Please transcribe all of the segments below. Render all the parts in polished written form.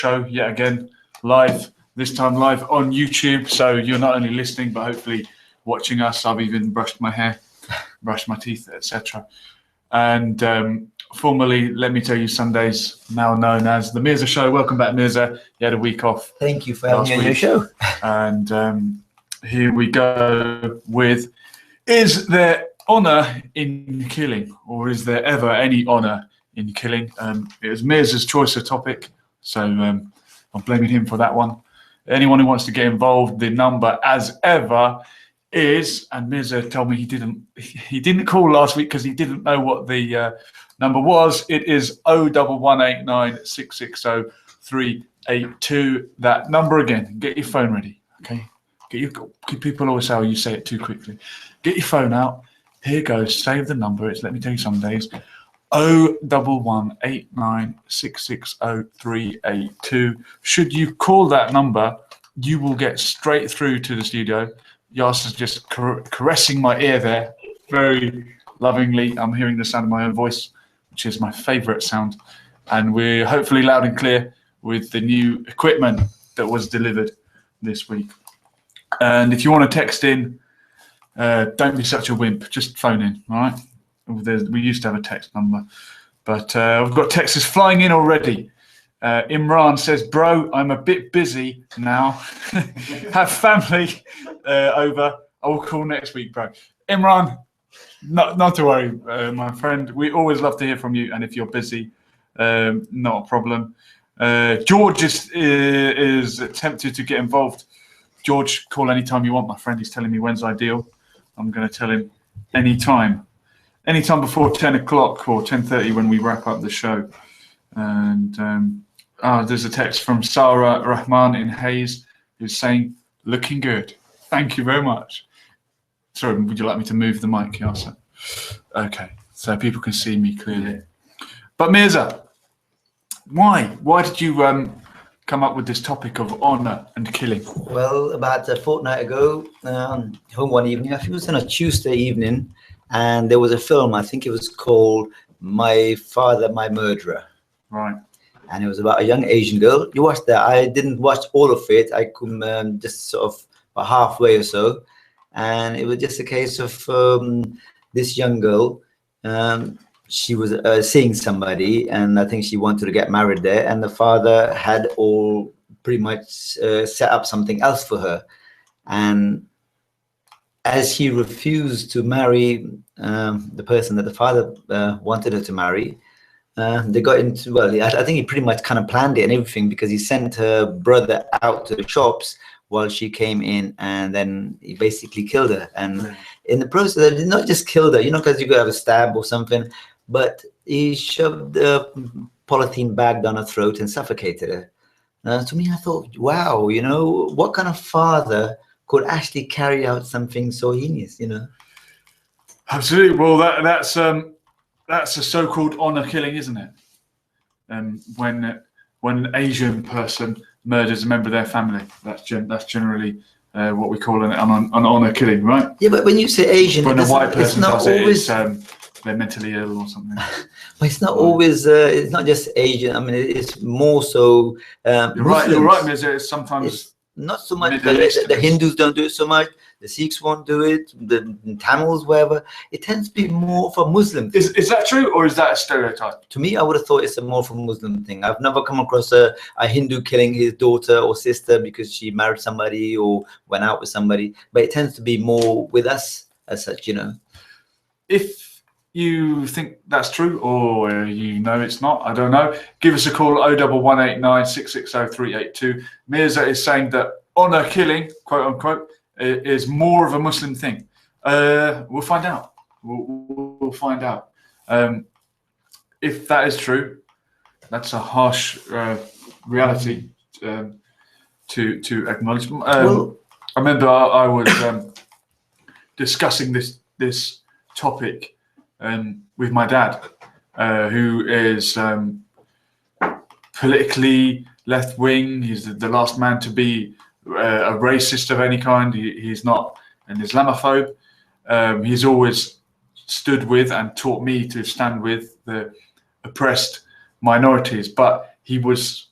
show yet again, live, this time live on YouTube. So you're not only listening, but hopefully watching us. I've even brushed my hair, brushed my teeth, etc. And formerly, let me tell you, Sundays, now known as the Mirza Show. Welcome back, Mirza. You had a week off. Thank you for having me on your show. And here we go with, is there honour in killing, or is there ever any honour in killing? It was Mirza's choice of topic, so I'm blaming him for that one. Anyone who wants to get involved, the number as ever is, and Mirza told me he didn't call last week because he didn't know what the number was. It is 01189660382. That number again. Get your phone ready, okay? People always say, oh, you say it too quickly. Get your phone out. Here goes. Save the number. It's, let me tell you some days, 01189660382. Should you call that number, you will get straight through to the studio. Yasser's just caressing my ear there very lovingly. I'm hearing the sound of my own voice, which is my favorite sound. And we're hopefully loud and clear with the new equipment that was delivered this week. And if you want to text in, don't be such a wimp. Just phone in, all right? We used to have a text number, but we've got texts flying in already. Imran says, bro, I'm a bit busy now. Have family over. I will call next week, bro. Imran, not to worry, my friend. We always love to hear from you, and if you're busy, not a problem. George is tempted to get involved. George, call anytime you want, my friend. He's telling me when's ideal. I'm going to tell him anytime before 10 o'clock or 10:30 when we wrap up the show. And there's a text from Sarah Rahman in Hayes who's saying, looking good. Thank you very much. Sorry, would you like me to move the mic, Yasser? Okay, so people can see me clearly. But Mirza, why did you come up with this topic of honour and killing? Well, about a fortnight ago, home one evening, I think it was on a Tuesday evening, and there was a film, I think it was called My Father, My Murderer. Right. And it was about a young Asian girl. You watched that. I didn't watch all of it. I could just sort of about halfway or so. And it was just a case of this young girl. She was seeing somebody, and I think she wanted to get married there. And the father had all pretty much set up something else for her. And as he refused to marry the person that the father wanted her to marry, they got into, well, I think he pretty much kind of planned it and everything, because he sent her brother out to the shops while she came in, and then he basically killed her. And in the process, he not just killed her, because you could have a stab or something, but he shoved a polythene bag down her throat and suffocated her. To me, I thought, wow, what kind of father could actually carry out something so heinous, Absolutely. Well, that's a so-called honor killing, isn't it? When an Asian person murders a member of their family, that's generally what we call an honor killing, right? Yeah, but when you say Asian, when a white person does always... it, they're mentally ill or something. But it's not always. It's not just Asian. I mean, it's more so. You're right, Mirza. It's sometimes. It's not so much. The Hindus don't do it so much. The Sikhs won't do it. The Tamils, wherever. It tends to be more for Muslim. Is that true, or is that a stereotype? To me, I would have thought it's a more for Muslim thing. I've never come across a Hindu killing his daughter or sister because she married somebody or went out with somebody. But it tends to be more with us as such, If you think that's true, or it's not, I don't know, give us a call, 01189660382. Mirza is saying that honor killing, quote unquote, is more of a Muslim thing. We'll find out. We'll find out. If that is true, that's a harsh reality to acknowledge. I remember I was discussing this topic with my dad, who is politically left-wing. He's the last man to be a racist of any kind. He's not an Islamophobe. He's always stood with and taught me to stand with the oppressed minorities, but he was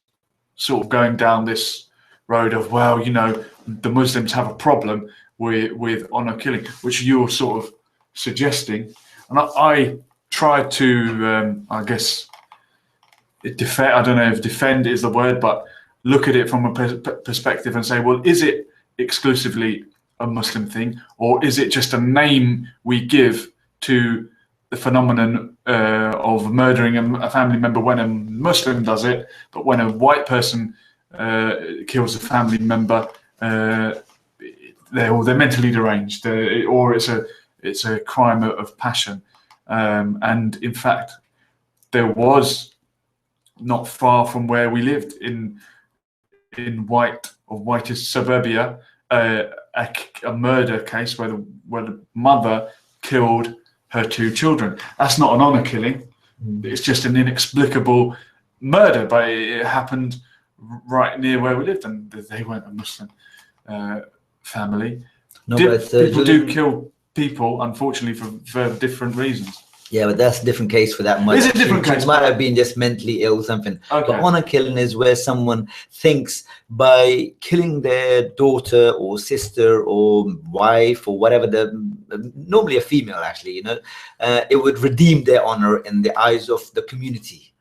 sort of going down this road of, well, you know, the Muslims have a problem with honor killing, which you're sort of suggesting. And I tried to, I guess, defend, I don't know if defend is the word, but look at it from a perspective and say, well, is it exclusively a Muslim thing, or is it just a name we give to the phenomenon of murdering a family member when a Muslim does it, but when a white person kills a family member, they're mentally deranged, or it's a crime of passion. And in fact, there was, not far from where we lived in whitish suburbia, a murder case where the mother killed her 2 children. That's not an honor killing. It's just an inexplicable murder, but it happened right near where we lived, and they weren't a Muslim family. No, people do kill people, unfortunately, for different reasons. Yeah, but that's a different case for that mother. Is it a different case? She might have been just mentally ill or something. Okay. But honor killing is where someone thinks by killing their daughter or sister or wife or whatever, normally a female actually, you know, it would redeem their honor in the eyes of the community.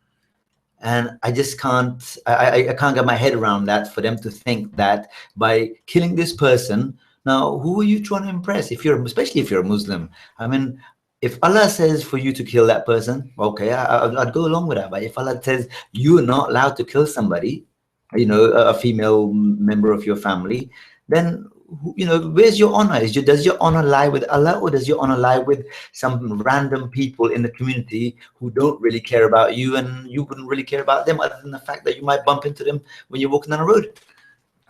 And I just can't, I can't get my head around that, for them to think that by killing this person, now who are you trying to impress? Especially if you're a Muslim. I mean, if Allah says for you to kill that person, okay, I'd go along with that. But if Allah says you're not allowed to kill somebody, you know, a female member of your family, then, you know, where's your honor? Does your honor lie with Allah, or does your honor lie with some random people in the community who don't really care about you, and you wouldn't really care about them, other than the fact that you might bump into them when you're walking down the road?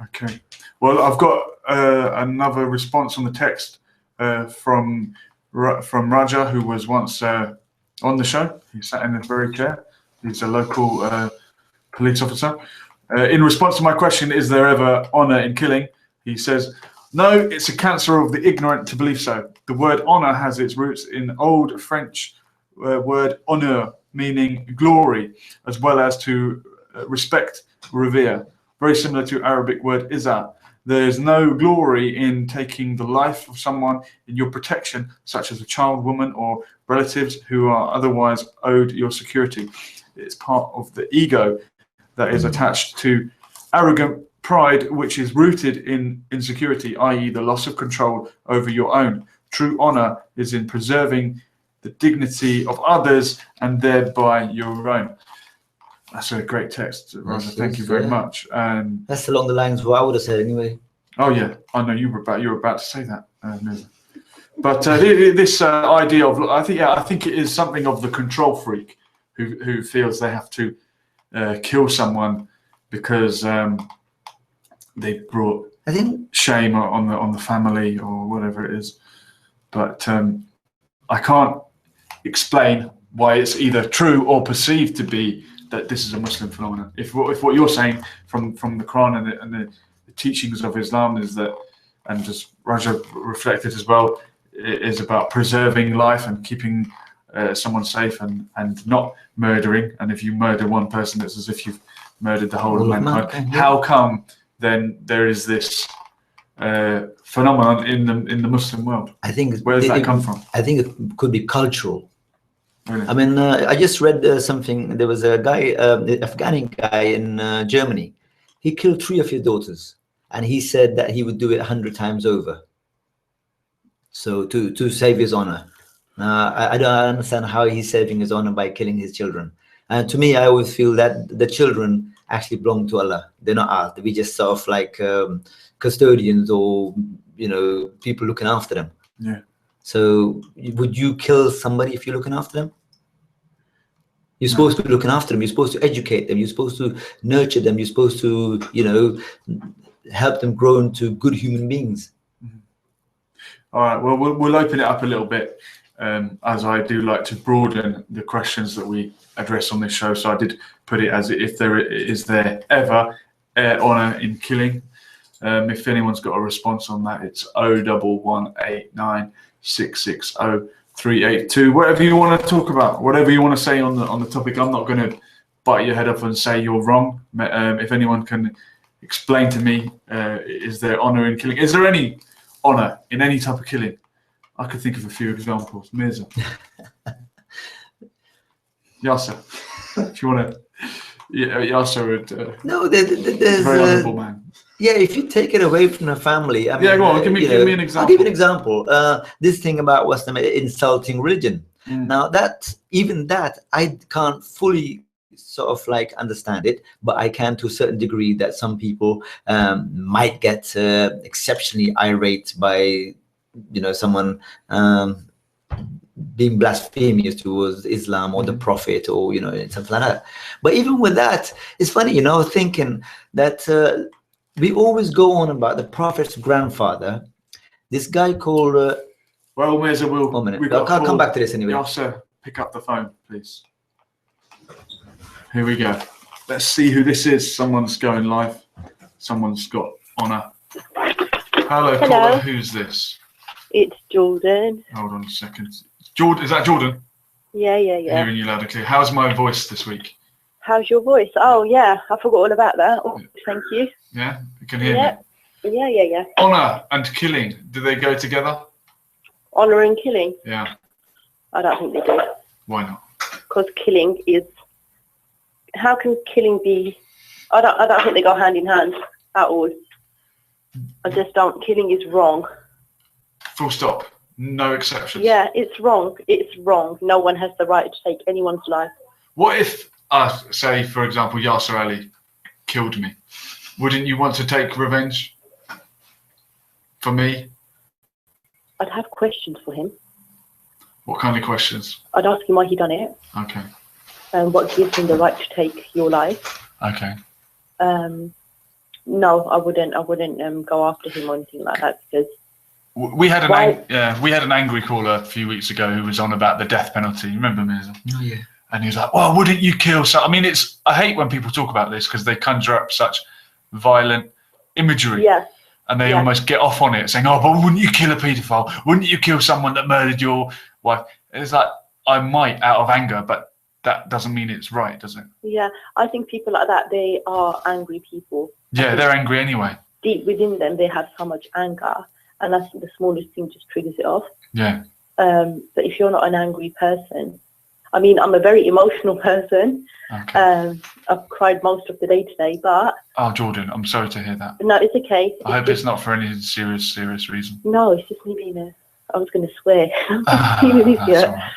Okay. Well, I've got another response on the text from Raja, who was once on the show. He sat in this very chair. He's a local police officer. In response to my question, is there ever honor in killing? He says, no, it's a cancer of the ignorant to believe so. The word honor has its roots in Old French word honneur, meaning glory, as well as to respect, revere. Very similar to Arabic word izzah. There is no glory in taking the life of someone in your protection, such as a child, woman, or relatives who are otherwise owed your security. It's part of the ego that is attached to arrogant pride, which is rooted in insecurity, i.e. the loss of control over your own. True honor is in preserving the dignity of others and thereby your own. That's a great text, Raza. Thank you very much. That's along the lines of what I would have said anyway. Oh yeah, I know you were about to say that, Mirza. But this idea of, I think it is something of the control freak who feels they have to kill someone because they brought shame on the family or whatever it is. But I can't explain why it's either true or perceived to be that this is a Muslim phenomenon. If what you're saying from the Quran and the teachings of Islam is that, and just Raja reflected as well, is about preserving life and keeping someone safe and not murdering. And if you murder one person, it's as if you've murdered the whole of mankind. How come then there is this phenomenon in the Muslim world? I think where does that come from? I think it could be cultural. Really? I mean, I just read something. There was a guy, an Afghani guy in Germany. He killed 3 of his daughters, and he said that he would do it 100 times over. So to save his honor. I don't understand how he's saving his honor by killing his children. And to me, I always feel that the children actually belong to Allah. They're not ours. We just sort of like custodians or, you know, people looking after them. Yeah. So would you kill somebody if you're looking after them? You're supposed to be looking after them. You're supposed to educate them. You're supposed to nurture them. You're supposed to, you know, help them grow into good human beings. Mm-hmm. All right. Well, we'll open it up a little bit, as I do like to broaden the questions that we address on this show. So I did put it as if there ever honor in killing. If anyone's got a response on that, it's 01189 660 382. Whatever you want to talk about, whatever you want to say on the topic. I'm not going to bite your head off and say you're wrong. If anyone can explain to me, is there honour in killing? Is there any honour in any type of killing? I could think of a few examples. Mirza. Yasser, if you want to. Yeah, Yasser would. No, there's very honourable man. Yeah, if you take it away from the family, I mean, yeah, go on. Give me an example. I'll give you an example. This thing about what's the insulting religion. Now even that I can't fully sort of like understand it, but I can to a certain degree that some people might get exceptionally irate by someone being blasphemous towards Islam or the Prophet or something like that. But even with that, it's funny, thinking that we always go on about the Prophet's grandfather, this guy called. Well, Mirza, I'll come back to this anyway. Yasser, pick up the phone, please. Here we go. Let's see who this is. Someone's going live. Someone's got honour. Hello, caller. Who's this? It's Jordan. Hold on a second. Jordan, is that Jordan? Yeah. Hearing you loud and clear. How's my voice this week? How's your voice? Oh, yeah. I forgot all about that. Oh, thank you. Yeah? You can hear me? Yeah. Honour and killing, do they go together? Honour and killing? Yeah. I don't think they do. Why not? Because killing is... How can killing be... I don't think they go hand in hand at all. I just don't... Killing is wrong. Full stop. No exceptions. Yeah, it's wrong. It's wrong. No one has the right to take anyone's life. What if, say, for example, Yasser Ali killed me? Wouldn't you want to take revenge for me? I'd have questions for him. What kind of questions? I'd ask him why he done it. Okay. And what gives him the right to take your life. Okay. No, I wouldn't go after him or anything like that, because we had an angry caller a few weeks ago who was on about the death penalty. Remember, Mirza? Oh, yeah. And he was like, "Well, wouldn't you kill?" So I mean, I hate when people talk about this because they conjure up such violent imagery. Yeah. And they almost get off on it, saying, "Oh, but wouldn't you kill a paedophile? Wouldn't you kill someone that murdered your wife?" It's like, I might out of anger, but that doesn't mean it's right, does it? Yeah, I think people like that, they are angry people. Yeah, they're angry anyway. Deep within them, they have so much anger, and I think the smallest thing just triggers it off. Yeah. But if you're not an angry person, I mean, I'm a very emotional person. Okay. I've cried most of the day today, but... Oh, Jordan, I'm sorry to hear that. No, it's okay. I hope it's not for any serious reason. No, it's just me being I was going to swear. Right.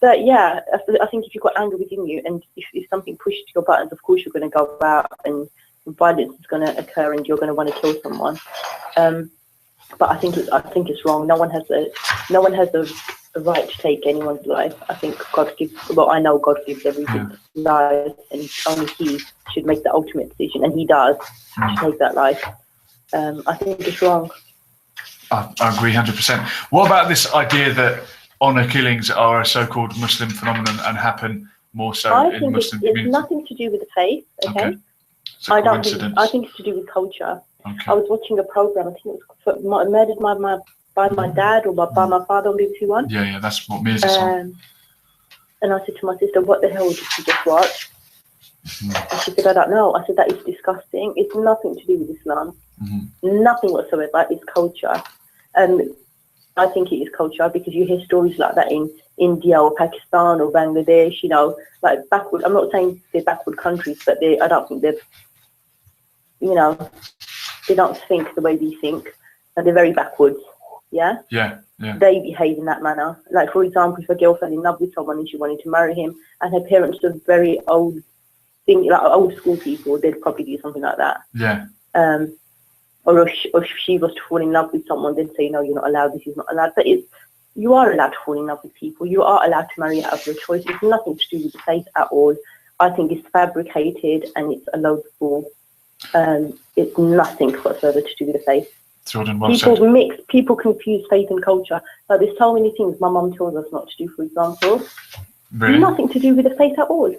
But yeah, I think if you've got anger within you, and if something pushed your buttons, of course you're going to go out and violence is going to occur, and you're going to want to kill someone. But I think it's wrong. No one has a right to take anyone's life. I think God gives. Well, I know God gives everything life, and only He should make the ultimate decision, and He does to take that life. I think it's wrong. I agree 100%. What about this idea that honour killings are a so-called Muslim phenomenon and happen more so in Muslim communities? It's nothing to do with the faith. Okay. It's a coincidence. I think it's to do with culture. Okay. I was watching a program. I think it was Murdered by my dad or by my father on BBC One. Yeah, that's what Mirza's on. And I said to my sister, "What the hell did you just watch?" And she said, "I don't know." I said, "That is disgusting. It's nothing to do with Islam. Nothing whatsoever. It's culture." And I think it is culture, because you hear stories like that in India or Pakistan or Bangladesh, like backward. I'm not saying they're backward countries, but I don't think they're, they don't think the way we think, and they're very backwards. Yeah. They behave in that manner. Like, for example, if a girl fell in love with someone and she wanted to marry him, and her parents are very old school people, they'd probably do something like that. Yeah. Or if she was to fall in love with someone, they'd say, "No, you're not allowed. This is not allowed." But you are allowed to fall in love with people. You are allowed to marry out of your choice. It's nothing to do with the faith at all. I think it's fabricated and it's a load of bull. It's nothing whatsoever to do with the faith. Jordan, well said. People confuse faith and culture. Like, there's so many things my mum tells us not to do, for example. Really? Nothing to do with the faith at all.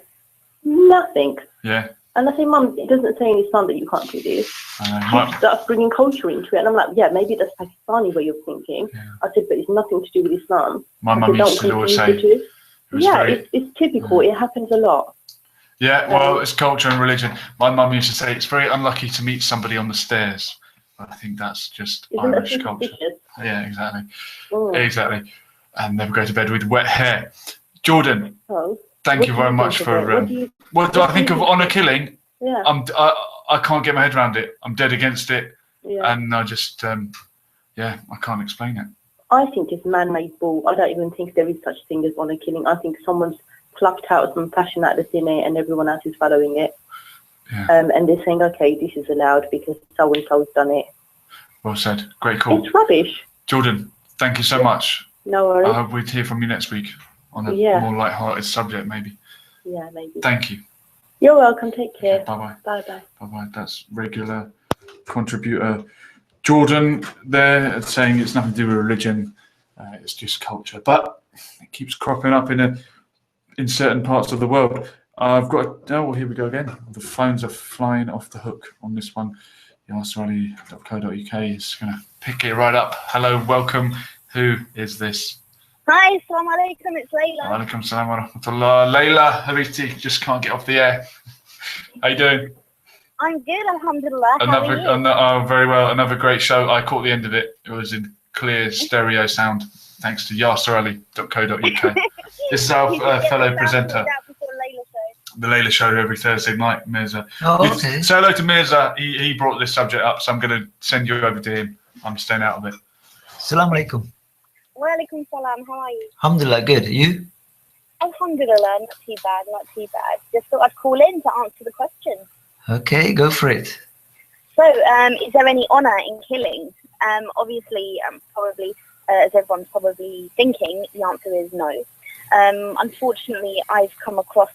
Nothing. Yeah. And I say, "Mum, it doesn't say in Islam that you can't do this." She starts bringing culture into it. And I'm like, "Yeah, maybe that's Pakistani way of thinking." Yeah. I said, "But it's nothing to do with Islam." My mum used to always say... It's typical. It happens a lot. Yeah, well, it's culture and religion. My mum used to say it's very unlucky to meet somebody on the stairs. But I think that's just Irish culture. Yeah, exactly. Exactly. And never go to bed with wet hair. Jordan, thank you very much for... what do I think of honour killing? Yeah. I can't get my head around it. I'm dead against it. Yeah. And I just, I can't explain it. I think it's man-made bull. I don't even think there is such thing as honour killing. I think someone's plucked out some passion out of the thin air and everyone else is following it. Yeah. And they're saying, okay, this is allowed because so-and-so's done it. Well said. Great call. It's rubbish. Jordan, thank you so much. No worries. I hope we'd hear from you next week on a more light-hearted subject, maybe. Yeah, maybe. Thank you. You're welcome. Take care. Bye-bye. Bye-bye. Bye-bye. That's regular contributor Jordan there saying it's nothing to do with religion. It's just culture. But it keeps cropping up in certain parts of the world. I've got... Oh, here we go again. The phones are flying off the hook on this one. YasserAli.co.uk is going to pick it right up. Hello, welcome. Who is this? Hi, assalamu alaikum, it's Layla. Alaikum salam wa rahmatullah. Layla, Habiti, just can't get off the air. How you doing? I'm good, alhamdulillah. How are you? Very well. Another great show. I caught the end of it. It was in clear stereo sound, thanks to YasserAli.co.uk. This is our fellow presenter. The Layla show every Thursday night, Mirza. Oh, okay. Say hello to Mirza. He brought this subject up, so I'm going to send you over to him. I'm staying out of it. Assalamu alaikum. Wa alaikum salam, how are you? Alhamdulillah, good. You? Alhamdulillah, not too bad, not too bad. Just thought I'd call in to answer the question. Okay, go for it. So, is there any honour in killing? Obviously, probably, as everyone's probably thinking, the answer is no. Unfortunately, I've come across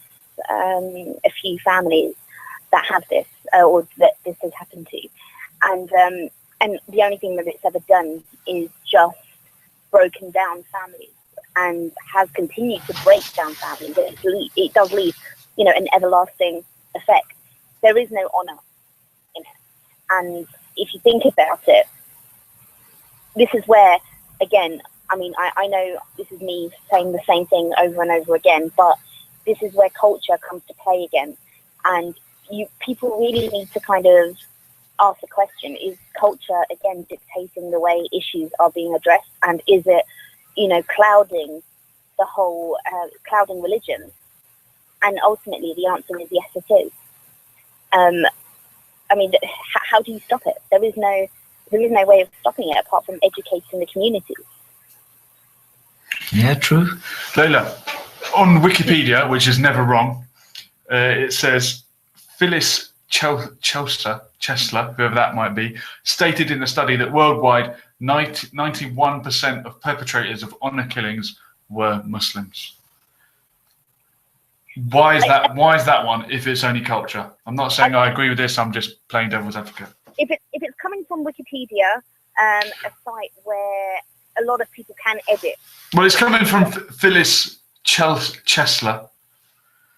a few families that have this, or that this has happened to, and the only thing that it's ever done is just broken down families, and has continued to break down families. It does leave, an everlasting effect. There is no honour in it, and if you think about it, this is where, again, I know this is me saying the same thing over and over again, but this is where culture comes to play again. And people really need to kind of ask the question, is culture, again, dictating the way issues are being addressed? And is it, clouding the whole, clouding religion? And ultimately, the answer is yes, it is. How do you stop it? There is no way of stopping it apart from educating the community. Yeah, true. Layla, on Wikipedia, which is never wrong, it says Phyllis Chesler, whoever that might be, stated in the study that worldwide 91% of perpetrators of honour killings were Muslims. Why is that one if it's only culture? I'm not saying I agree with this, I'm just playing devil's advocate. If it's coming from Wikipedia, a site where a lot of people can edit. Well, it's coming from Phyllis Chesler.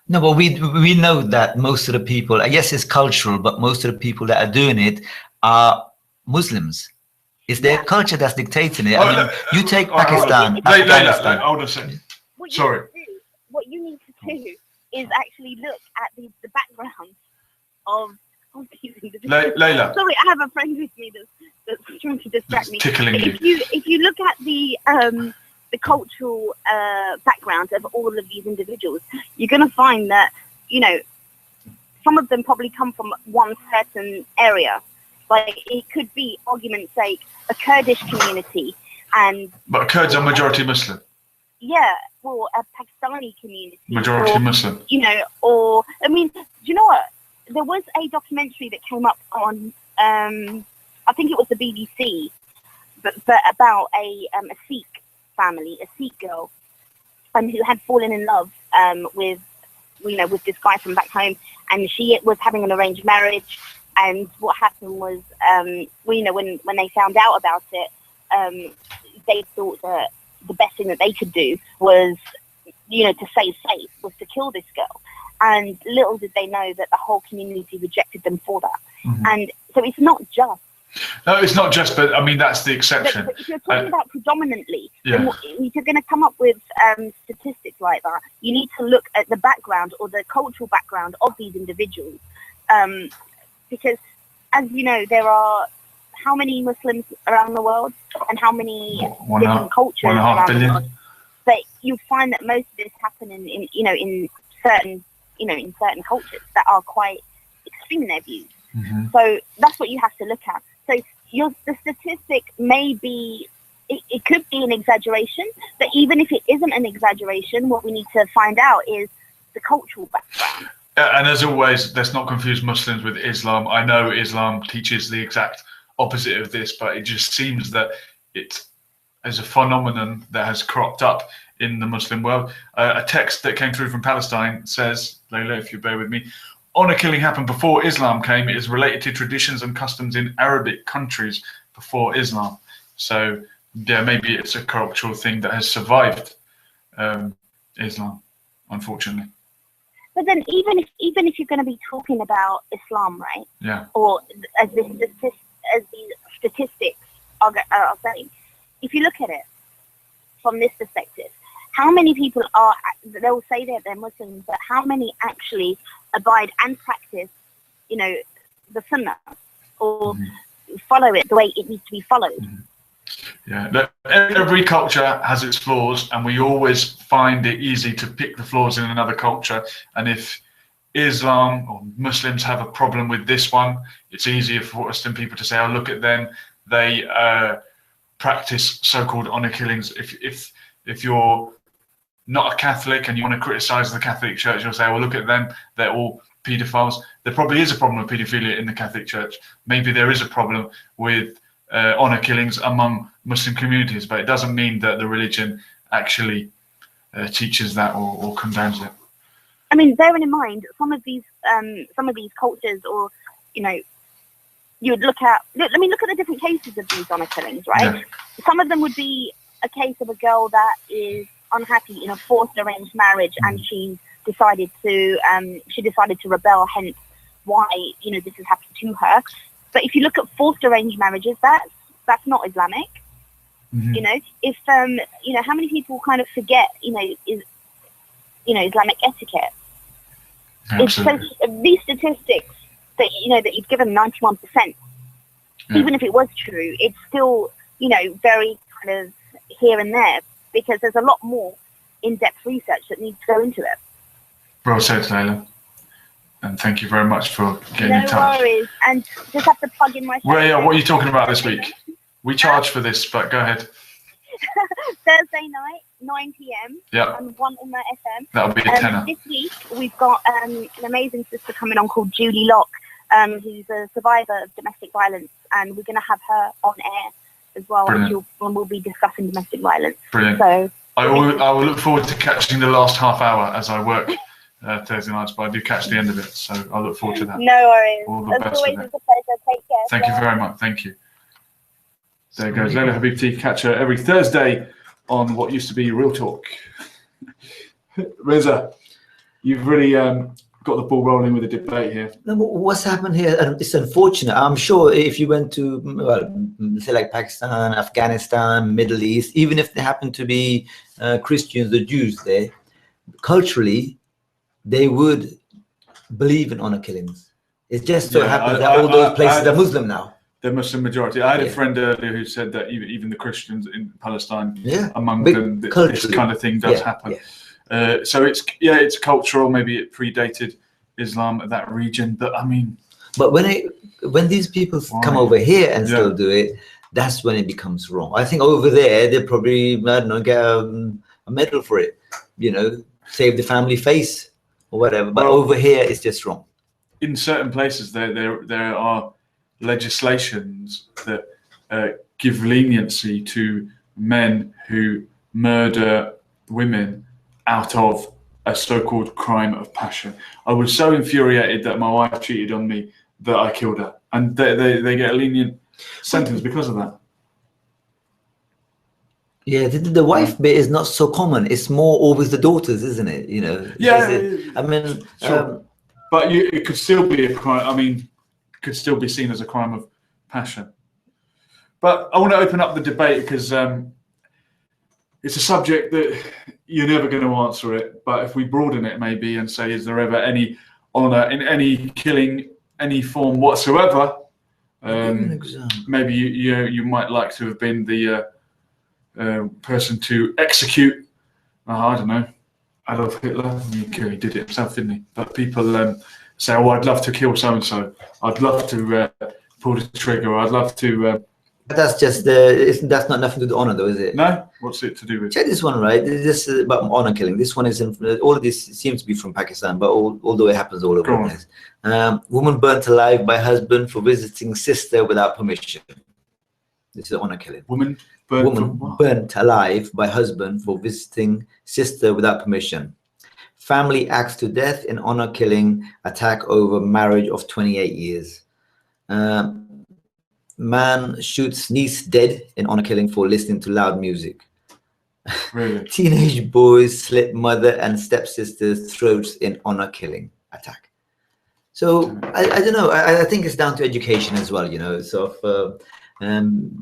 No, but we know that most of the people, I guess it's cultural, but most of the people that are doing it are Muslims. It's their culture that's dictating it. You take Pakistan. Layla, hold on a second. Sorry. What you need to do is actually look at the background of these individuals. Layla. Sorry, I have a friend with me that's trying to distract me. Tickling you. If you look at the cultural background of all of these individuals, you're going to find that, some of them probably come from one certain area. Like, it could be, argument's sake, a Kurdish community. But Kurds are majority Muslim. Yeah, or a Pakistani community. Majority Muslim. Do you know what? There was a documentary that came up on, I think it was the BBC, but about a Sikh family, a Sikh girl, who had fallen in love with this guy from back home, and she was having an arranged marriage. And what happened was, when they found out about it, they thought that the best thing that they could do was, to save face, was to kill this girl. And little did they know that the whole community rejected them for that. Mm-hmm. And so it's not just No, it's not just, but I mean, that's the exception. But if you're talking about predominantly, Yeah. then if you're going to come up with statistics like that, you need to look at the background or the cultural background of these individuals. Because, as you know, there are how many Muslims around the world and how many different cultures 1.5 around billion. the world. But you find that most of this happen in certain cultures that are quite extreme in their views. Mm-hmm. So that's what you have to look at. So the statistic may be, it could be an exaggeration, but even if it isn't an exaggeration, what we need to find out is the cultural background. And as always, let's not confuse Muslims with Islam. I know Islam teaches the exact opposite of this, but it just seems that it is a phenomenon that has cropped up in the Muslim world. A text that came through from Palestine says, Layla, if you bear with me, honor killing happened before Islam came. It is related to traditions and customs in Arabic countries before Islam. So yeah, maybe it's a cultural thing that has survived Islam, unfortunately. But then even if you're going to be talking about Islam, right? Yeah. Or as these statistics are saying, if you look at it from this perspective, how many people they'll say that they're Muslims, but how many actually abide and practice, the Sunnah or follow it the way it needs to be followed? Mm-hmm. Yeah, look, every culture has its flaws, and we always find it easy to pick the flaws in another culture. And if Islam or Muslims have a problem with this one, it's easier for Western people to say, "Oh, look at them; they practice so-called honor killings." If you're not a Catholic and you want to criticize the Catholic Church, you'll say, "Well, look at them; they're all paedophiles." There probably is a problem with paedophilia in the Catholic Church. Maybe there is a problem with honor killings among Muslim communities, but it doesn't mean that the religion actually teaches that or condones it. I mean, bearing in mind some of these cultures, or you would look at the different cases of these honor killings, right? Yeah. Some of them would be a case of a girl that is unhappy in a forced arranged marriage, and she decided to rebel, hence why this has happened to her. But if you look at forced arranged marriages, that's not Islamic. Mm-hmm. If how many people kind of forget Islamic etiquette? Absolutely. It's these statistics that that you've given 91%, even if it was true, it's still very kind of here and there, because there's a lot more in-depth research that needs to go into it. Well said, Layla. And thank you very much for getting in touch. No worries. And just have to plug in my... Well, yeah, what are you talking about this week? We charge for this, but go ahead. Thursday night, 9 p.m. Yeah. on oneummahfm. That'll be a tenner. This week, we've got an amazing sister coming on called Julie Locke, who's a survivor of domestic violence, and we're going to have her on air as well, and we'll be discussing domestic violence. Brilliant. So I will look forward to catching the last half hour as I work Thursday nights, but I do catch the end of it, so I look forward to that. No worries. All the best always with it. a pleasure. Take care. Thank you very much. Thank you. There goes Layla Habibti. Catch her every Thursday on what used to be Real Talk. Mirza, you've really got the ball rolling with the debate here. No, what's happened here? It's unfortunate. I'm sure if you went to, say like Pakistan, Afghanistan, Middle East, even if they happen to be Christians or Jews there, culturally, they would believe in honor killings. It just so happens that all those places are Muslim now. The Muslim majority. I had a friend earlier who said that even the Christians in Palestine, among them, this kind of thing does happen. Yeah. So it's cultural. Maybe it predated Islam at that region, but I mean. But when these people come over here and still do it, that's when it becomes wrong. I think over there they probably get a medal for it, save the family face or whatever. But over here it's just wrong. In certain places, there are legislations that give leniency to men who murder women out of a so-called crime of passion. I was so infuriated that my wife cheated on me that I killed her, and they get a lenient sentence because of that. Yeah, the wife bit is not so common. It's more always the daughters, isn't it? Yeah. I mean, but it could still be a crime. I mean, could still be seen as a crime of passion. But I want to open up the debate because it's a subject that you're never going to answer it. But if we broaden it maybe and say, is there ever any honour in any killing, any form whatsoever? Maybe you might like to have been the person to execute. I don't know, Adolf Hitler. He did it himself, didn't he? But people say, "Oh, I'd love to kill so and so. I'd love to pull the trigger. I'd love to." But that's just that's not nothing to do with honor, though, is it? No. What's it to do with? Check this one, right? This is about honor killing. This one is all of this seems to be from Pakistan, but although it happens all over the place. Woman burnt alive by husband for visiting sister without permission. This is honor killing. Woman burnt alive by husband for visiting sister without permission. Family axed to death in honor killing attack over marriage of 28 years. Man shoots niece dead in honor killing for listening to loud music. Really? Teenage boys slit mother and stepsister's throats in honor killing attack. So I don't know. I think it's down to education as well. You know, so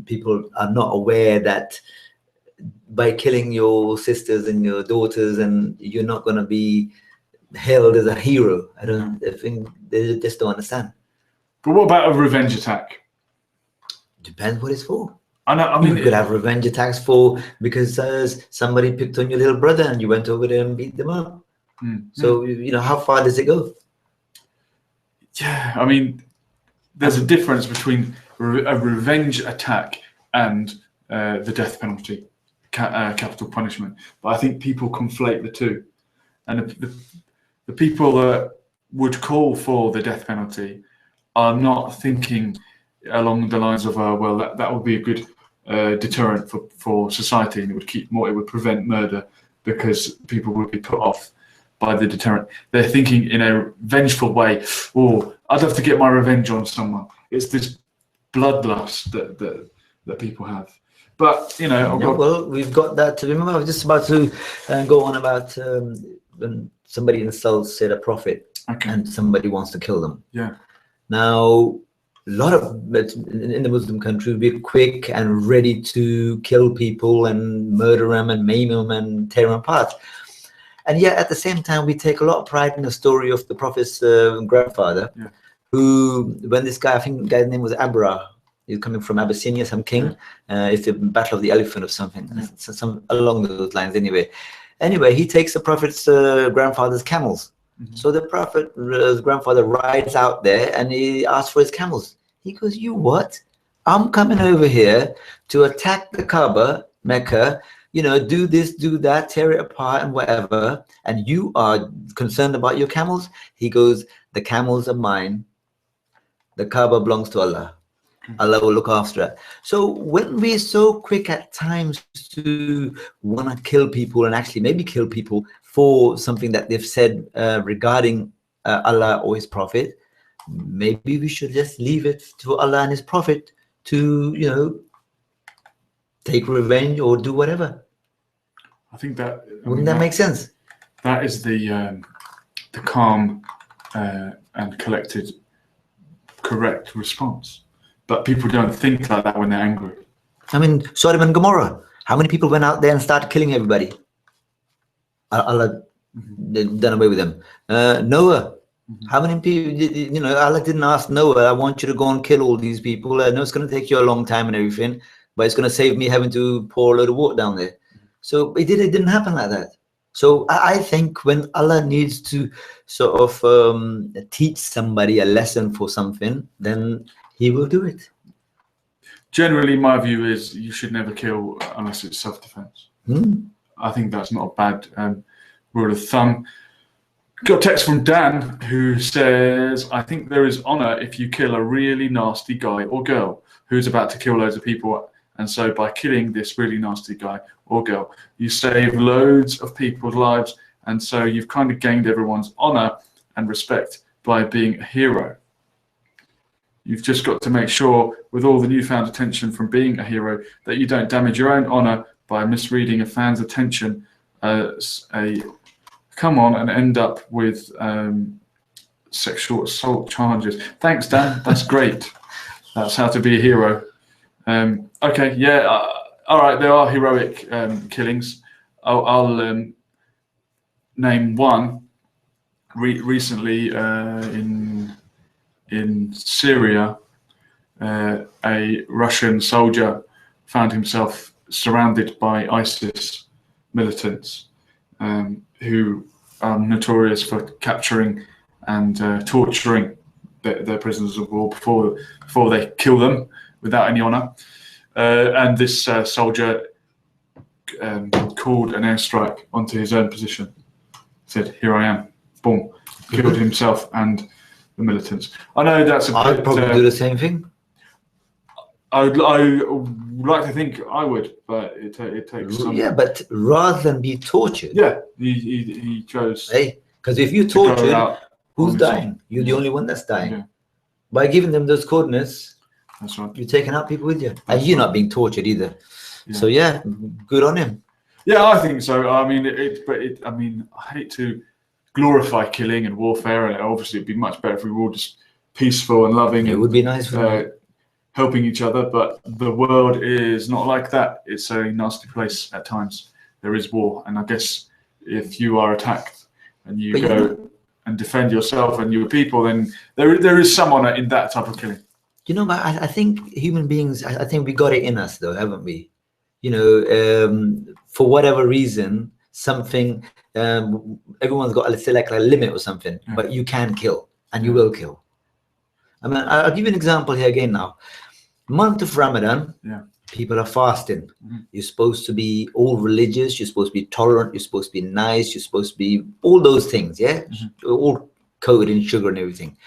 people are not aware that by killing your sisters and your daughters, and you're not going to be hailed as a hero. I think they just don't understand. But what about a revenge attack? Depends what it's for. I know. I mean, you could have revenge attacks because somebody picked on your little brother and you went over there and beat them up. So you know, how far does it go? Yeah, I mean, there's a difference between a revenge attack and the death penalty, capital punishment. But I think people conflate the two, and the people that would call for the death penalty are not thinking along the lines of, well, that would be a good deterrent for society, and it would prevent murder because people would be put off by the deterrent. They're thinking in a vengeful way. Oh, I'd love to get my revenge on someone. It's this bloodlust that people have. But you know, well, we've got that. Remember, I was just about to go on about when somebody insults, say, a prophet, and somebody wants to kill them. Yeah. Now, a lot of in the Muslim countries, we're quick and ready to kill people and murder them and maim them and tear them apart. And yet, at the same time, we take a lot of pride in the story of the Prophet's grandfather, who, when this guy, I think the guy's name was Abra, he's coming from Abyssinia, some king. It's the Battle of the Elephant or something, some along those lines. Anyway, he takes the Prophet's grandfather's camels. So the Prophet's grandfather rides out there and he asks for his camels. He goes, "You what? I'm coming over here to attack the Kaaba, Mecca, you know, do this, do that, tear it apart and whatever, and you are concerned about your camels?" He goes, "The camels are mine. The Kaaba belongs to Allah. Allah will look after it." So when we're so quick at times to want to kill people and actually maybe kill people for something that they've said regarding Allah or his Prophet, maybe we should just leave it to Allah and his Prophet to, you know, take revenge or do whatever. I think that wouldn't that make sense? That is the calm and collected, correct response. But people don't think like that when they're angry. I mean, Sodom and Gomorrah. How many people went out there and started killing everybody? Allah done away with them. Noah. How many people? You know, Allah didn't ask Noah, "I want you to go and kill all these people. I know it's going to take you a long time and everything, but it's going to save me having to pour a load of water down there." So it didn't happen like that. So I think when Allah needs to sort of teach somebody a lesson for something, then he will do it. Generally, my view is you should never kill unless it's self-defense. I think that's not a bad rule of thumb. Got a text from Dan who says, "I think there is honor if you kill a really nasty guy or girl who's about to kill loads of people. And so by killing this really nasty guy or girl, you save loads of people's lives. And so you've kind of gained everyone's honor and respect by being a hero. You've just got to make sure, with all the newfound attention from being a hero, that you don't damage your own honor by misreading a fan's attention as a come on and end up with sexual assault charges." Thanks, Dan. That's great. That's how to be a hero. Okay, yeah, all right. There are heroic killings. I'll name one. Recently, in Syria, a Russian soldier found himself surrounded by ISIS militants, who are notorious for capturing and torturing their prisoners of war before they kill them without any honor. And this soldier called an airstrike onto his own position. Said, "Here I am." Boom. Killed himself and the militants. I know that's a I'd bit, probably do the same thing. I would like to think I would, but it takes some. Yeah, but rather than be tortured. Yeah, he chose. Hey, because if you to go tortured, out who's on his own. dying? You're the only one that's dying. Yeah. By giving them those coordinates, That's right. you're taking out people with you. And That's you're right. not being tortured either. Yeah. So yeah, good on him. Yeah, I think so. I mean, I mean, I hate to glorify killing and warfare, and obviously it'd be much better if we were all just peaceful and loving It and would be nice for helping each other. But the world is not like that. It's a nasty place at times. There is war, and I guess if you are attacked and you go and defend yourself and your people, then there is some honor in that type of killing. You know, I think human beings, I think we got it in us though, haven't we? You know, for whatever reason, something, everyone's got, let's say, like a limit or something, but you can kill and you will kill. I mean, I'll give you an example here again now. Month of Ramadan, people are fasting. You're supposed to be all religious, you're supposed to be tolerant, you're supposed to be nice, you're supposed to be all those things, yeah? All coated in sugar and everything.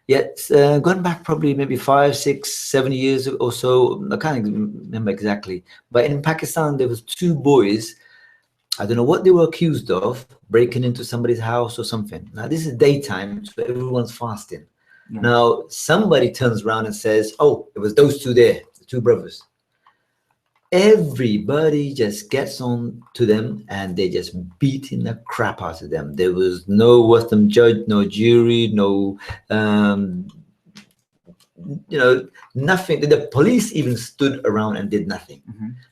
Yet, going back probably maybe 5, 6, 7 years or so, I can't remember exactly, but in Pakistan, there was 2 boys, I don't know what they were accused of, breaking into somebody's house or something. Now, this is daytime, so everyone's fasting. Now, somebody turns around and says, oh, it was those 2 there, the 2 brothers. Everybody just gets on to them and they just beating the crap out of them. There was no Western judge, no jury, no, you know, nothing. The police even stood around and did nothing.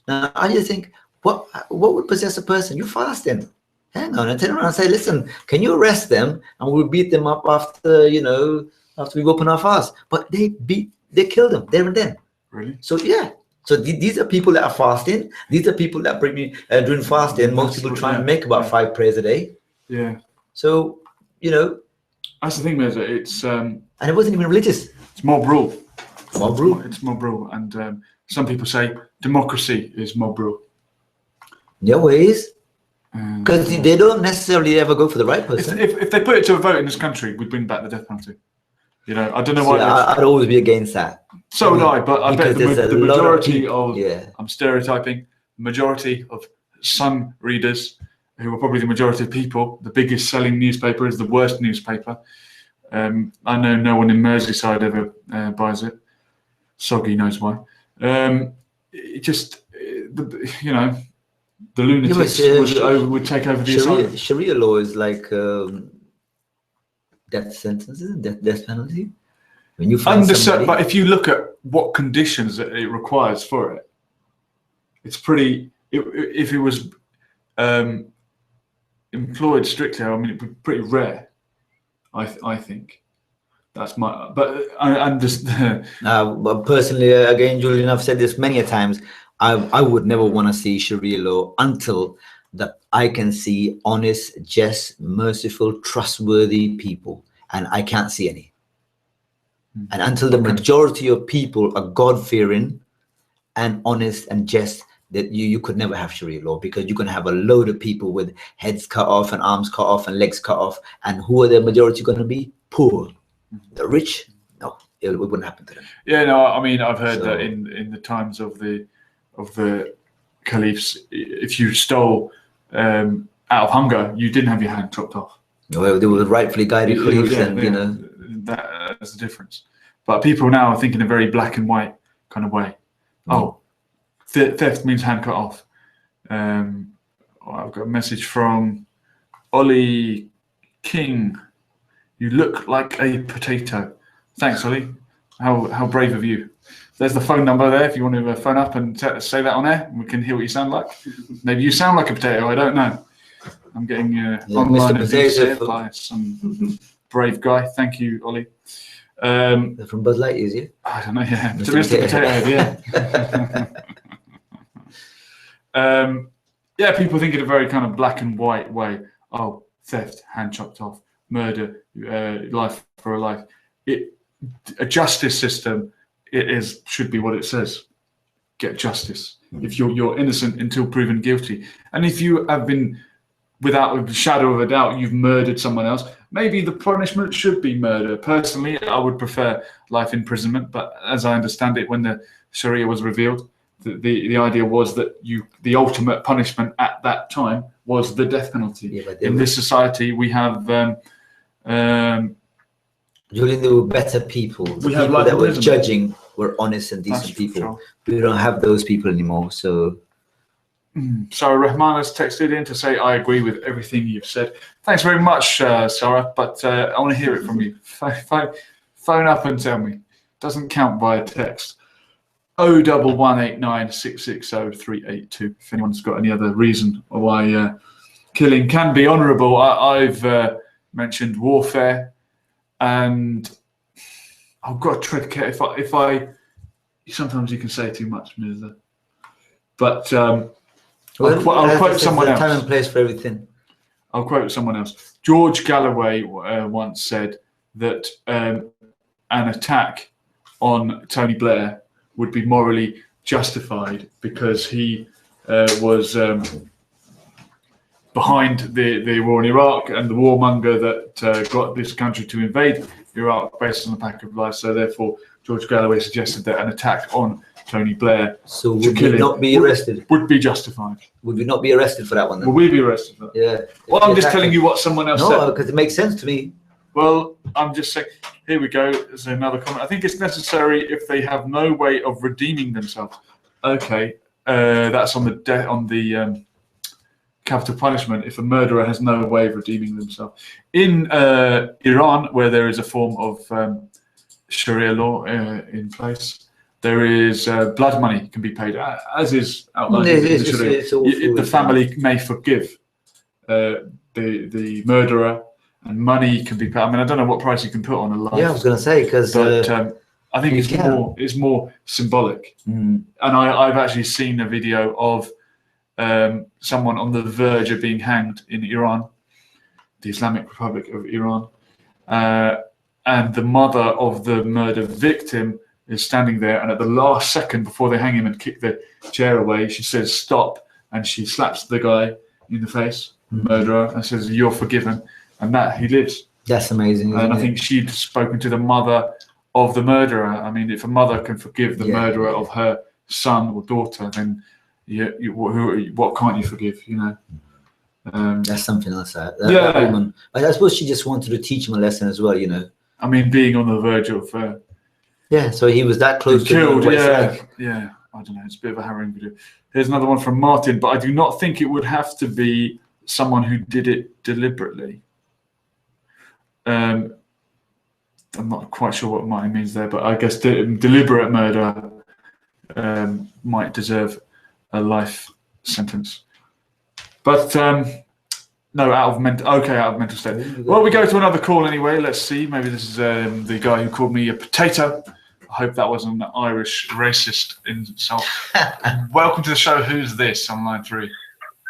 Now, I just think, what would possess a person? You're fasting. Hang on, and turn around and say, listen, can you arrest them and we'll beat them up after, you know, after we've opened our fast? But they killed them there and then. Really? So yeah. So these are people that are fasting. These are people that bring me during fasting. Most people try and make about 5 prayers a day. Yeah. So, you know. That's the thing, Mirza. It's and it wasn't even religious. It's mob rule. Mob rule. It's mob rule, and some people say democracy is mob rule. Yeah, well, it is. Because they don't necessarily ever go for the right person. If they put it to a vote in this country, we'd bring back the death penalty. You know, I don't know why. I'd always be against that. So would I, but I bet the majority of, yeah. I'm stereotyping, the majority of Sun readers, who are probably the majority of people, the biggest selling newspaper is the worst newspaper. I know no one in Merseyside ever buys it. Soggy knows why. It just, you know, the lunatics would take over the asylum. Sharia law is like death sentences, death penalty. When you find somebody, but if you look at what conditions that it requires for it, it's pretty. If it was employed strictly, I mean, it'd be pretty rare. I think that's my. But I understand. But personally, again, Julian, I've said this many a times. I would never want to see Sharia law until that I can see honest, just, merciful, trustworthy people, and I can't see any. And until the majority of people are God-fearing and honest and just, that you could never have Sharia law, because you're going to have a load of people with heads cut off and arms cut off and legs cut off. And who are the majority going to be? Poor. The rich? No, it wouldn't happen to them. Yeah, no, I mean, I've heard that in the times of the caliphs, if you stole out of hunger, you didn't have your hand chopped off. Well, they were rightfully guided caliphs, and you know. That's the difference. But people now are thinking a very black and white kind of way. Oh, theft means hand cut off. I've got a message from Ollie King. You look like a potato. Thanks, Ollie. How brave of you. There's the phone number there if you want to phone up and say that on air. We can hear what you sound like. Maybe you sound like a potato. I don't know. I'm getting online advice by some brave guy. Thank you, Ollie. They're from Bud Light, is it? I don't know. Yeah, Mr. Potato Head. Yeah. Yeah, people think in a very kind of black and white way. Oh, theft, hand chopped off, murder, life for a life. A justice system. Should be what it says. Get justice. If you're innocent until proven guilty, and if you have been, without a shadow of a doubt, you've murdered someone else, maybe the punishment should be murder. Personally, I would prefer life imprisonment, but as I understand it, when the Sharia was revealed, the idea was that the ultimate punishment at that time was the death penalty. Yeah, in this society, we have. Julian, there were better people. The people that were judging were honest and decent people. Sure. We don't have those people anymore. So Rahman has texted in to say, I agree with everything you've said. Thanks very much, Sarah, but I want to hear it from you. Phone up and tell me. Doesn't count by a text. 01189 660 382. If anyone's got any other reason why killing can be honourable. I've mentioned warfare. And I've got to tread careful. If I sometimes you can say too much, Mirza. But I'll quote someone else. Time and place for everything. I'll quote someone else. George Galloway once said that an attack on Tony Blair would be morally justified because he was behind the war in Iraq and the warmonger that got this country to invade Iraq based on the pack of lies. So therefore, George Galloway suggested that an attack on Tony Blair would we not be arrested? Would be justified. Would we not be arrested for that one then? Will we be arrested for that? Yeah. Well, I'm just telling you what someone else said. No, because it makes sense to me. Well, I'm just saying, here we go. There's another comment. I think it's necessary if they have no way of redeeming themselves. Okay, that's on the capital punishment if a murderer has no way of redeeming themselves. In Iran, where there is a form of Sharia law in place, there is blood money can be paid, as is outlined in the Sharia. The family may forgive the murderer, and money can be paid. I mean, I don't know what price you can put on a life. Yeah, I was going to say, because I think it's more symbolic. And I've actually seen a video of someone on the verge of being hanged in Iran, the Islamic Republic of Iran, and the mother of the murder victim is standing there, and at the last second before they hang him and kick the chair away, she says stop, and she slaps the guy in the face, the murderer, and says you're forgiven, and that he lives. That's amazing. And I think she'd spoken to the mother of the murderer. I mean, if a mother can forgive the murderer of her son or daughter, then what can't you forgive? You know. That's something else. That woman, I suppose she just wanted to teach him a lesson as well. You know. I mean, being on the verge of. So he was that close to killed. Yeah. I don't know. It's a bit of a harrowing video. Here's another one from Martin, but I do not think it would have to be someone who did it deliberately. I'm not quite sure what Martin means there, but I guess deliberate murder might deserve a life sentence. But no, out of mental state. Well, we go to another call anyway. Let's see. Maybe this is the guy who called me a potato. I hope that wasn't an Irish racist insult. Welcome to the show. Who's this on line 3?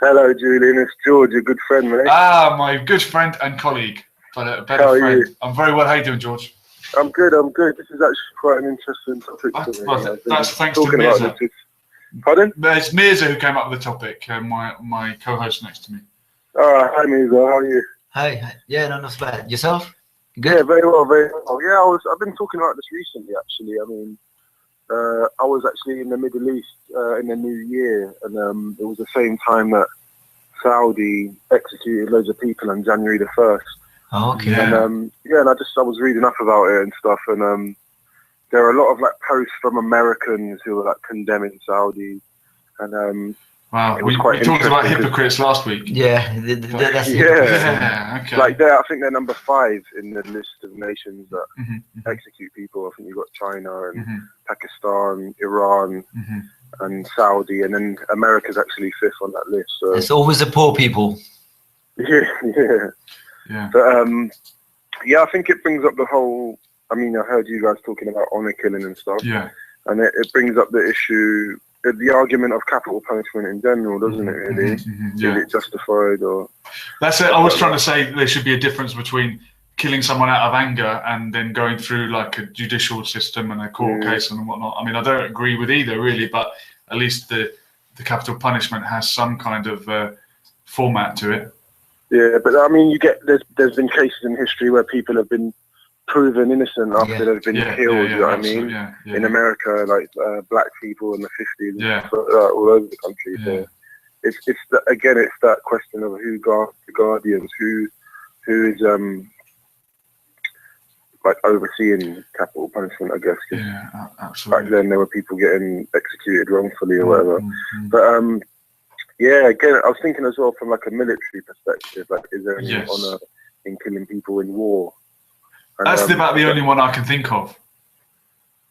Hello, Julian. It's George, a good friend, mate. My good friend and colleague, but a better friend. You? I'm very well. How you doing, George? I'm good. This is actually quite an interesting topic to me. That's thanks to Mirza. Pardon? It's Mirza who came up with the topic, my co-host next to me. Hi, Mirza. How are you? Hi. Yeah, no, not bad. Yourself? Good? Yeah, very well, very well. Yeah, I've been talking about this recently, actually. I mean, I was actually in the Middle East in the New Year, and it was the same time that Saudi executed loads of people on January the 1st. Oh, okay. And and I was reading up about it and stuff, and there are a lot of like posts from Americans who are like condemning Saudi, and Wow, it was we quite talked about interesting 'cause- hypocrites last week. Yeah, that's Yeah, okay. Like I think they're number 5 in the list of nations that Mhm, execute people. I think you've got China and mhm, Pakistan, Iran, mhm. and Saudi, and then America's actually 5th on that list. So It's always the poor people. Yeah. But yeah, I think it brings up the whole. I mean, I heard you guys talking about honor killing and stuff, Yeah. and it brings up the issue, the argument of capital punishment in general, doesn't it? Really, Yeah. is it justified or? That's it. I was trying to say there should be a difference between killing someone out of anger and then going through like a judicial system and a court case and whatnot. I mean, I don't agree with either really, but at least the capital punishment has some kind of format to it. Yeah, but I mean, there's been cases in history where people have been proven innocent after they've been killed. You know what I mean? Yeah, in America, like black people in the 50s, Yeah. all over the country. Yeah. So it's that question of who guards the guardians, who is like overseeing capital punishment, I guess. 'Cause Yeah, absolutely. back then there were people getting executed wrongfully or whatever. Mhm. But yeah, again, I was thinking as well from like a military perspective, like is there any honor in killing people in war? And, That's about the only one I can think of.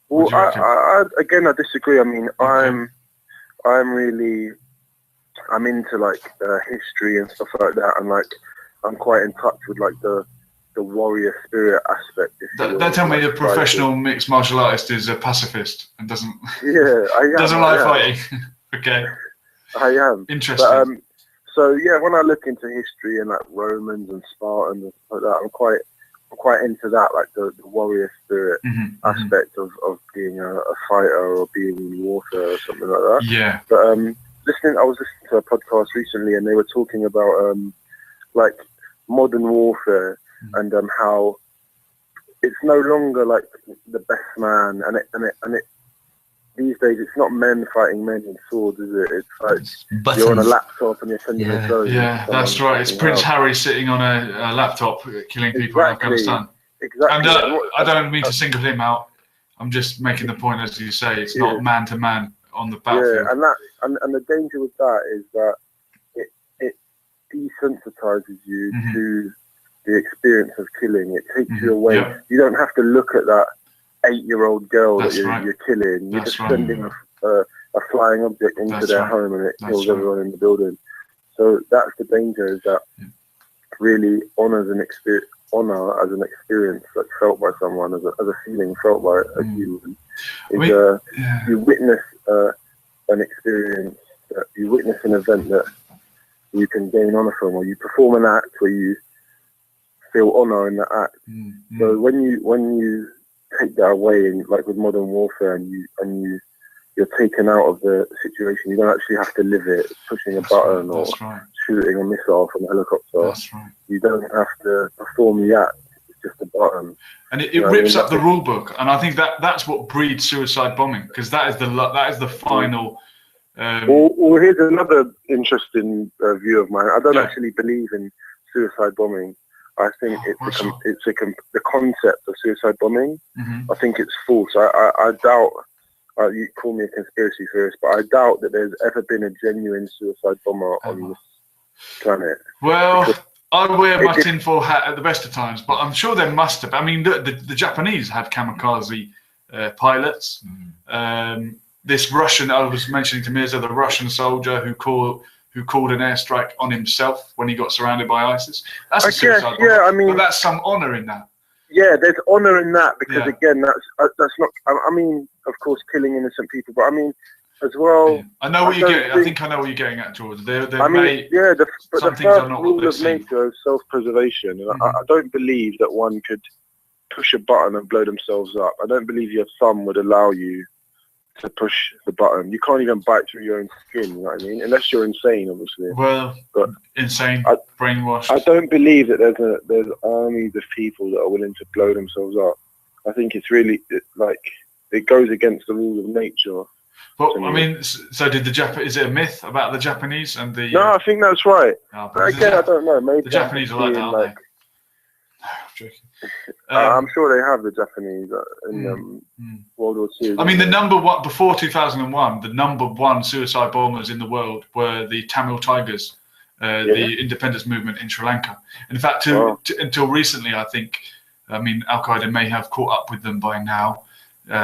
Well, What do you reckon? I disagree. I mean, I'm into like history and stuff like that, and like I'm quite in touch with like the warrior spirit aspect. Don't tell me a professional mixed martial artist is a pacifist and doesn't I am, like fighting. Okay, I am. interesting. But, so yeah, when I look into history and like Romans and Spartans and stuff like that, I'm quite into that, like the warrior spirit aspect of being a fighter or being in warfare or something like that. Yeah. But I was listening to a podcast recently, and they were talking about like modern warfare and how it's no longer like the best man, and it these days it's not men fighting men with swords, is it? It's like Buttons. you're on a laptop and you're sending a drone. Yeah, that's right. It's Prince Harry sitting on a laptop killing people in Afghanistan. Exactly. And I don't mean to single him out. I'm just making the point, as you say, it's not man to man on the battlefield. Yeah, and the danger with that is that it desensitizes you to the experience of killing. It takes you away. Yeah. You don't have to look at that 8-year-old girl That's that right. you're killing. You're That's just right. sending a flying object into That's their right. home, and it That's kills right. everyone in the building. So that's the danger, is that really honor as an experience that's felt by someone, as a feeling felt by a human. You witness an experience, you witness an event that you can gain honor from, or you perform an act where you feel honor in the act. So when you take that away, and like with modern warfare, and you're taken out of the situation, you don't actually have to live it, pushing a button or shooting a missile from a helicopter. That's right. You don't have to perform the act. It's just a button. And it rips up the rule book, and I think that's what breeds suicide bombing, because that is the final. Well, here's another interesting view of mine. I don't actually believe in suicide bombing. I think the concept of suicide bombing. I think it's false. I doubt. You call me a conspiracy theorist, but I doubt that there's ever been a genuine suicide bomber on this planet. Well, I wear my tinfoil hat at the best of times, but I'm sure there must have. I mean, the Japanese had kamikaze pilots. This Russian, I was mentioning to Mirza, the Russian soldier who called an airstrike on himself when he got surrounded by ISIS. That's a suicide bomber. Yeah, I mean, but that's some honor in that. Yeah, there's honor in that, because again, that's not. I mean, of course, killing innocent people, but I mean, as well. Yeah. I know what you're getting. I think I know what you're getting at, George. But the first rule of nature is self-preservation, and I don't believe that one could push a button and blow themselves up. I don't believe your thumb would allow you to push the button. You can't even bite through your own skin. You know what I mean? Unless you're insane, obviously. Well, but insane, brainwashed. I don't believe that there's armies of people that are willing to blow themselves up. I think it's really it goes against the rules of nature. Well, I mean, so did is it a myth about the Japanese and the? No, I think that's right. No, but again, I don't know. Maybe the Japanese are like that, aren't they? joking. I'm sure they have the Japanese in World War II. I mean, the number one before 2001, the number one suicide bombers in the world were the Tamil Tigers, the independence movement in Sri Lanka. In fact, until recently, I think, I mean, Al Qaeda may have caught up with them by now,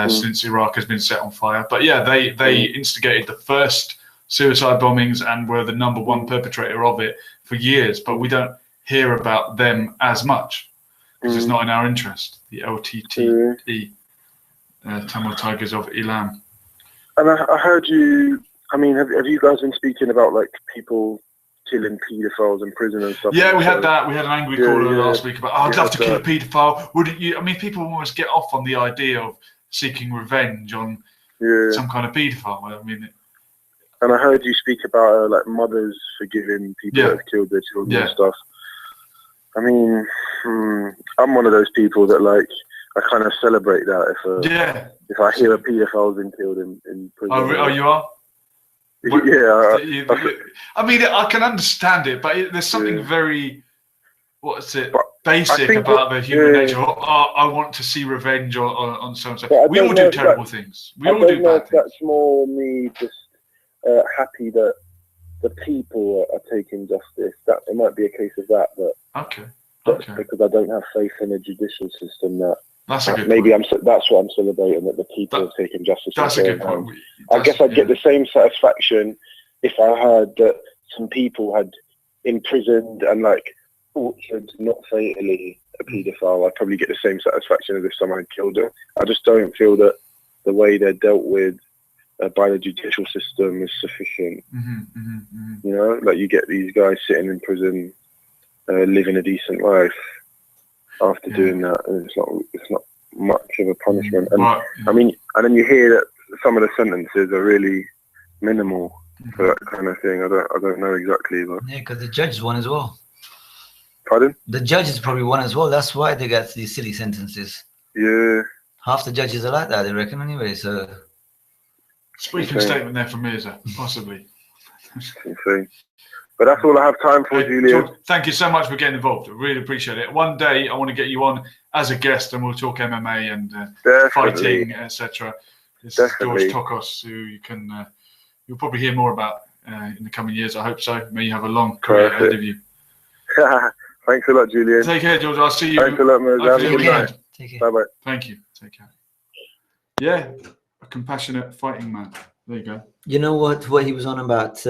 since Iraq has been set on fire. But yeah, they instigated the first suicide bombings and were the number one perpetrator of it for years. But we don't hear about them as much because it's not in our interest. The LTTE, Tamil Tigers of Ilam. And I heard you. I mean, have you guys been speaking about like people killing paedophiles in prison and stuff? Yeah, we had that. We had an angry caller last week about, I'd love to kill a paedophile. Wouldn't you? I mean, people almost get off on the idea of seeking revenge on some kind of paedophile. I mean, and I heard you speak about like mothers forgiving people that have killed their children and stuff. I mean, I'm one of those people that like I kind of celebrate that if I hear a paedophile's been killed in prison. Oh, you are? I mean, I can understand it, but there's something very, basic about the human nature. I want to see revenge on so and so. We all do terrible things. We all do bad things. That's more me just happy that the people are taking justice. That it might be a case of that, but because I don't have faith in a judicial system that's a good maybe point. that's what I'm celebrating, that the people have taken justice. That's a good point. I guess I'd get the same satisfaction if I heard that some people had imprisoned and like tortured, not fatally, a paedophile. I'd probably get the same satisfaction as if someone had killed them. I just don't feel that the way they're dealt with by the judicial system is sufficient. You know, like you get these guys sitting in prison, living a decent life after doing that, and it's not much of a punishment. And I mean, and then you hear that some of the sentences are really minimal for that kind of thing. I don't know exactly, but because the judge won as well. Pardon? The judges probably won as well. That's why they got these silly sentences. Yeah. Half the judges are like that, they reckon, anyway. So. Sweeping statement there from Mirza, possibly. Insane. But that's all I have time for, Julian. George, thank you so much for getting involved. I really appreciate it. One day I want to get you on as a guest and we'll talk MMA and fighting, etc. This is George Tokos, who you'll probably hear more about in the coming years. I hope so. May you have a long career ahead of you. Thanks a lot, Julian. Take care, George. I'll see you. Thanks a lot, Mirza. Take care. Bye-bye. Thank you. Take care. Yeah, a compassionate fighting man. There you go. You know what he was on about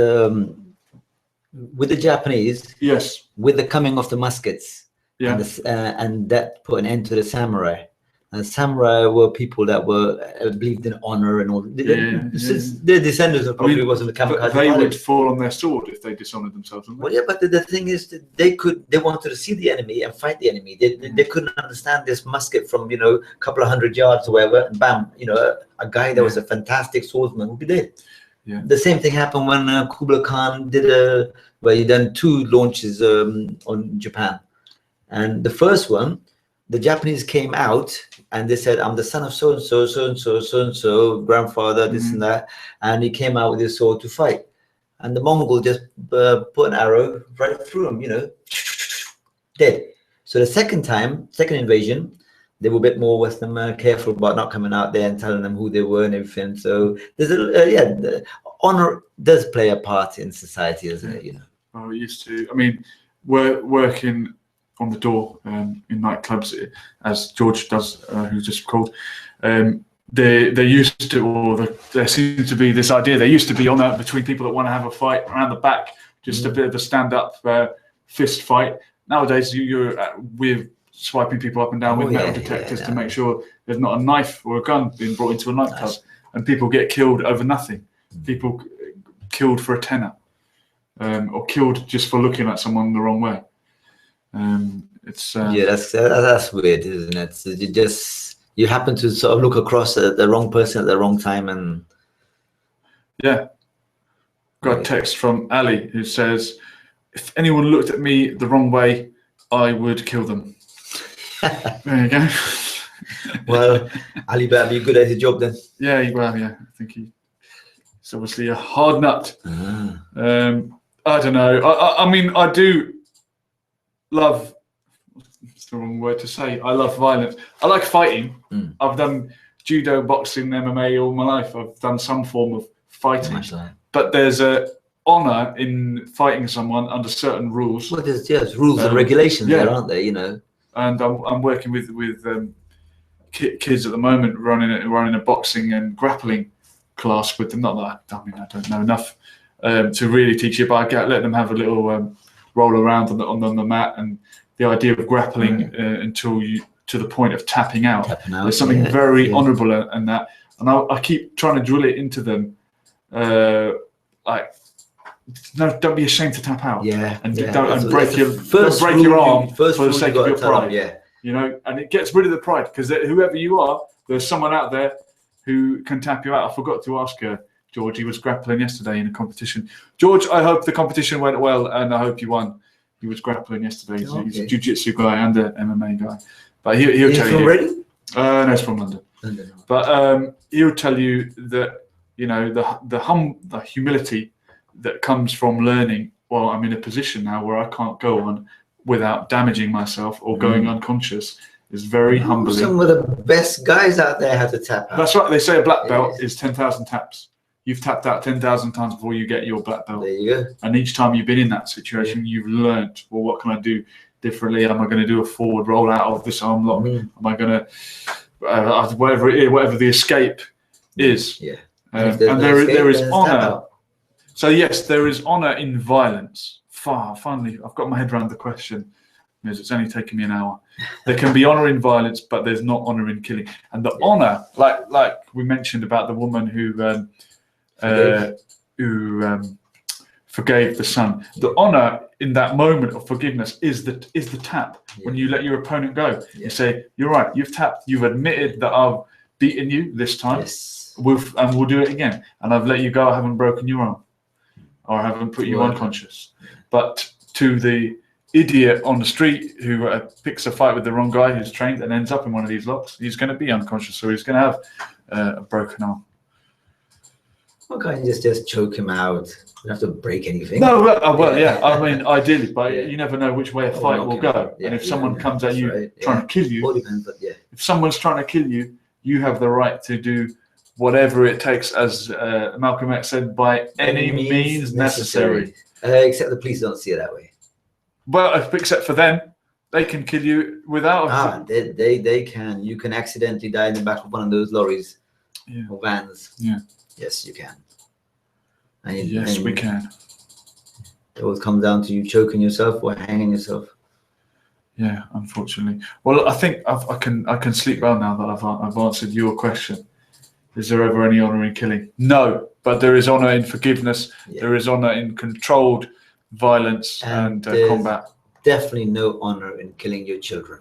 with the Japanese? Yes. With the coming of the muskets. Yeah. And that put an end to the samurai. And samurai were people that were believed in honor and all. Their descendants of probably wasn't the kamikaze. They would fall on their sword if they dishonored themselves. Well, yeah, but the thing is that they wanted to see the enemy and fight the enemy. They couldn't understand this musket from a couple of 100 yards away, and bam, a guy that was a fantastic swordsman would be dead. Yeah. The same thing happened when Kublai Khan did he done 2 launches on Japan, and the first one, the Japanese came out and they said, I'm the son of so-and-so, so-and-so, so-and-so, grandfather, this and that. And he came out with his sword to fight. And the Mongol just put an arrow right through him, dead. So the second invasion, they were a bit more careful about not coming out there and telling them who they were and everything. So there's the honor does play a part in society, doesn't it? Well, we used to, I mean, we're working on the door in nightclubs, as George does, who's just called. There used to, or there seems to be this idea. There used to be honor between people that want to have a fight around the back, just a bit of a stand-up fist fight. Nowadays, we're swiping people up and down with metal detectors to make sure there's not a knife or a gun being brought into a nightclub, and people get killed over nothing. People killed for a tenner, or killed just for looking at someone the wrong way. That's weird, isn't it? You happen to sort of look across the wrong person at the wrong time, and got a text from Ali who says, if anyone looked at me the wrong way, I would kill them. There you go. Well, Ali better be good at his job then. I think he's obviously a hard nut. I don't know. I mean, I do love It's the wrong word to say. I love violence. I like fighting. I've done judo, boxing, MMA all my life. I've done some form of fighting. But there's a honor in fighting someone under certain rules. Well, there's rules and regulations there, aren't there? You know. And I'm working with kids at the moment, running a boxing and grappling class with them. Not that I don't know enough to really teach it, but I let them have a little roll around on the mat, and the idea of grappling until you to the point of tapping out. There's something very honourable in that, and I keep trying to drill it into them. Like, no, don't be ashamed to tap out. Don't break your arm for the sake of your pride. You know, and it gets rid of the pride, because whoever you are, there's someone out there who can tap you out. I forgot to ask George. He was grappling yesterday in a competition. George, I hope the competition went well, and I hope you won. He was grappling yesterday. He's a jiu-jitsu guy and an MMA guy. But he'll tell you. Ready? No, it's from London. But he'll tell you that, you know, the humility that comes from learning. Well, I'm in a position now where I can't go on without damaging myself or going unconscious. Is very humbling. Some of the best guys out there have to tap out. That's right. They say a black belt is 10,000 taps. You've tapped out 10,000 times before you get your black belt. There you go. And each time you've been in that situation, you've learned, well, what can I do differently? Am I going to do a forward roll out of this arm lock? Am I going to, whatever the escape is? And there is honor. So yes, there is honor in violence. Finally, I've got my head around the question. It's only taken me an hour. There can be honor in violence, but there's not honor in killing. And the honor, like we mentioned about the woman who forgave the son. The honor in that moment of forgiveness is the tap. When you let your opponent go, you say, "You're right. You've tapped. You've admitted that I've beaten you this time, and we'll do it again. And I've let you go. I haven't broken your arm, or I haven't put you unconscious." But to the idiot on the street who picks a fight with the wrong guy who's trained and ends up in one of these locks, he's going to be unconscious, so he's going to have a broken arm. Why can't you just choke him out? You don't have to break anything. No, I mean, ideally, but you never know which way a fight will go. And if someone comes at you trying to kill you, if someone's trying to kill you, you have the right to do whatever it takes, as Malcolm X said, by any means necessary. Except the police don't see it that way. Well, except for them, they can kill you without. They can. You can accidentally die in the back of one of those lorries or vans. Yes, you can. And we can. It always comes down to you choking yourself or hanging yourself. Yeah, unfortunately. Well, I think I can sleep well now that I've answered your question. Is there ever any honor in killing? No, but there is honor in forgiveness. There is honor in controlled violence and combat. Definitely no honor in killing your children.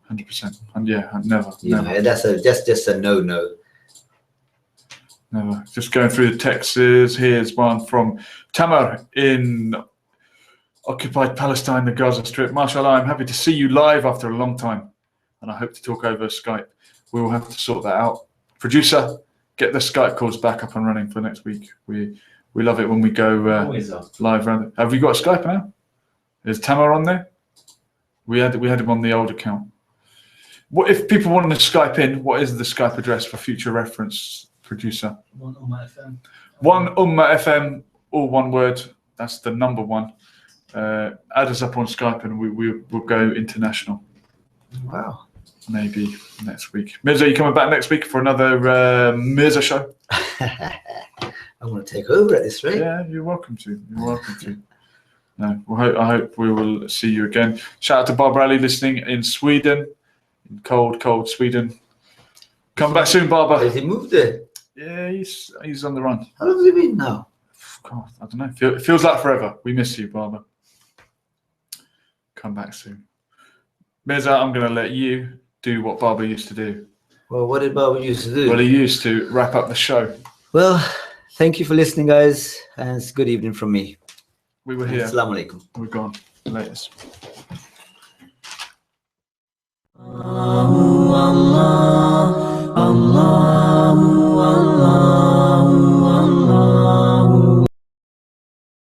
100%. And never. Know, that's just a no. Never. Just going through the texts. Here's one from Tamar in occupied Palestine, the Gaza Strip. Mashallah, I'm happy to see you live after a long time, and I hope to talk over Skype. We will have to sort that out. Producer, get the Skype calls back up and running for next week. We love it when we go live around. Have you got Skype now? Is Tamar on there? We had him on the old account. What if people want to Skype in? What is the Skype address for future reference, producer? oneummahfm. oneummahfm, all one word. That's the number one. Add us up on Skype and we'll go international. Wow. Maybe next week. Mirza, you coming back next week for another Mirza show? I want to take over at this rate. Yeah, you're welcome to. No, I hope we will see you again. Shout out to Barbara Ali listening in Sweden, in cold Sweden. Come back soon, Barbara. Has he moved there? Yeah, he's on the run. How long has he been now? God, I don't know. It feels like forever. We miss you, Barbara. Come back soon. Mirza, I'm going to let you do what Barbara used to do. Well, what did Barbara used to do? Well, he used to wrap up the show. Well, thank you for listening, guys, and it's good evening from me. We were here. Assalamu alaikum. We're gone. Latest.